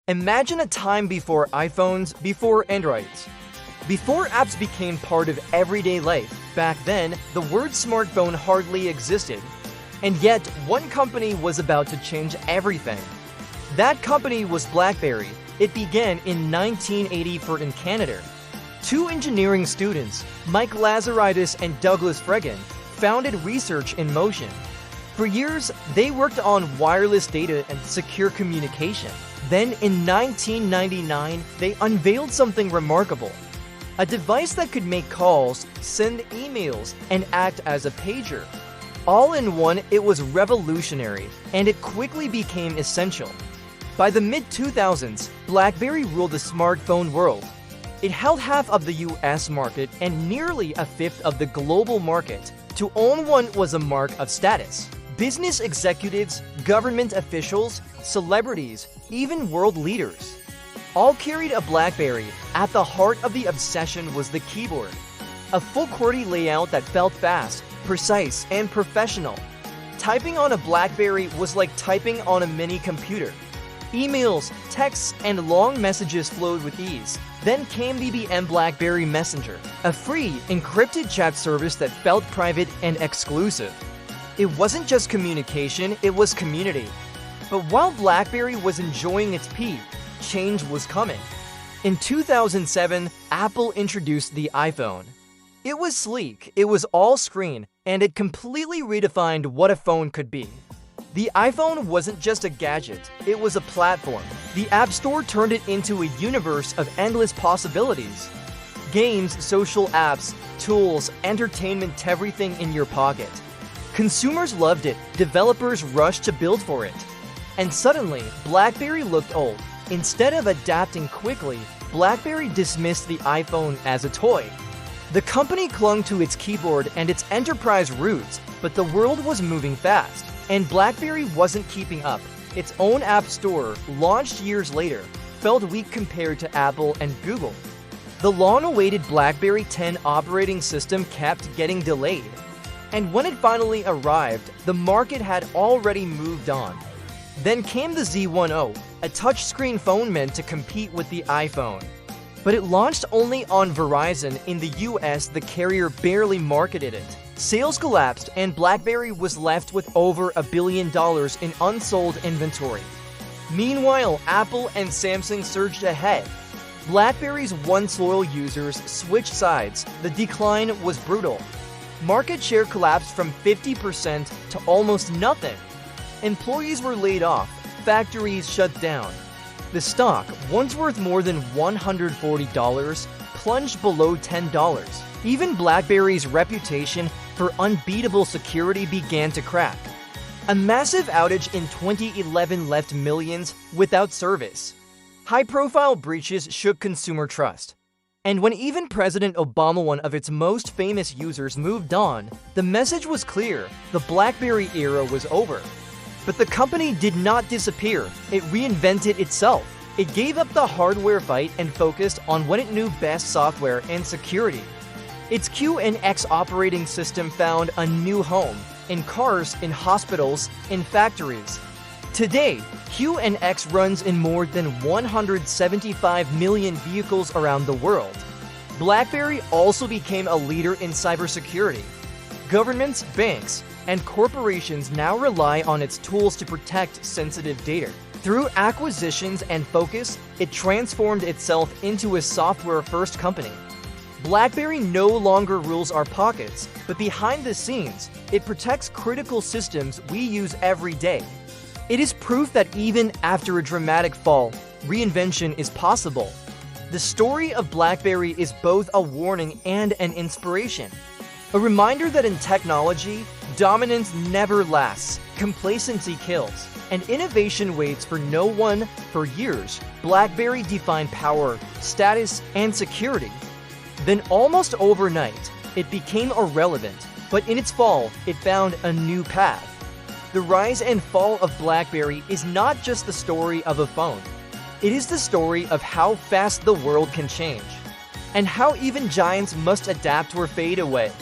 Imagine a time before iPhones, before Androids. Before apps became part of everyday life, back then, the word smartphone hardly existed. And yet, one company was about to change everything. That company was BlackBerry. It began in 1984 in Canada. Two engineering students, Mike Lazaridis and Douglas Fregan, founded research in motion. For years, they worked on wireless data and secure communication. Then, in 1999, they unveiled something remarkable. A device that could make calls, send emails, and act as a pager. All in one, it was revolutionary, and it quickly became essential. By the mid-2000s, BlackBerry ruled the smartphone world. It held half of the US market and nearly a fifth of the global market. To own one was a mark of status. Business executives, government officials, celebrities, even world leaders all carried a BlackBerry. At the heart of the obsession was the keyboard. A full QWERTY layout that felt fast, precise, and professional. Typing on a BlackBerry was like typing on a mini computer. Emails, texts, and long messages flowed with ease. Then came BBM BlackBerry Messenger, a free, encrypted chat service that felt private and exclusive. It wasn't just communication, it was community. But while BlackBerry was enjoying its peak, change was coming. In 2007, Apple introduced the iPhone. It was sleek, it was all screen, and it completely redefined what a phone could be. The iPhone wasn't just a gadget, it was a platform. The App Store turned it into a universe of endless possibilities. Games, social apps, tools, entertainment, everything in your pocket. Consumers loved it, developers rushed to build for it. And suddenly, BlackBerry looked old. Instead of adapting quickly, BlackBerry dismissed the iPhone as a toy. The company clung to its keyboard and its enterprise roots, but the world was moving fast, and BlackBerry wasn't keeping up. Its own app store, launched years later, felt weak compared to Apple and Google. The long-awaited BlackBerry 10 operating system kept getting delayed. And when it finally arrived, the market had already moved on. Then came the Z10, a touchscreen phone meant to compete with the iPhone. But it launched only on Verizon. In the US, the carrier barely marketed it. Sales collapsed, and BlackBerry was left with over $1 billion in unsold inventory. Meanwhile, Apple and Samsung surged ahead. BlackBerry's once loyal users switched sides. The decline was brutal. Market share collapsed from 50% to almost nothing. Employees were laid off, factories shut down. The stock, once worth more than $140, plunged below $10. Even BlackBerry's reputation for unbeatable security began to crack. A massive outage in 2011 left millions without service. High-profile breaches shook consumer trust. And when even President Obama, one of its most famous users, moved on, the message was clear: the BlackBerry era was over. But the company did not disappear. It reinvented itself. It gave up the hardware fight and focused on what it knew best: software and security. Its QNX operating system found a new home in cars, in hospitals, in factories. Today, QNX runs in more than 175 million vehicles around the world. BlackBerry also became a leader in cybersecurity. Governments, banks, and corporations now rely on its tools to protect sensitive data. Through acquisitions and focus, it transformed itself into a software-first company. BlackBerry no longer rules our pockets, but behind the scenes, it protects critical systems we use every day. It is proof that even after a dramatic fall, reinvention is possible. The story of BlackBerry is both a warning and an inspiration. A reminder that in technology, dominance never lasts, complacency kills, and innovation waits for no one. For years, BlackBerry defined power, status, and security. Then almost overnight, it became irrelevant, but in its fall, it found a new path. The rise and fall of BlackBerry is not just the story of a phone. It is the story of how fast the world can change, and how even giants must adapt or fade away.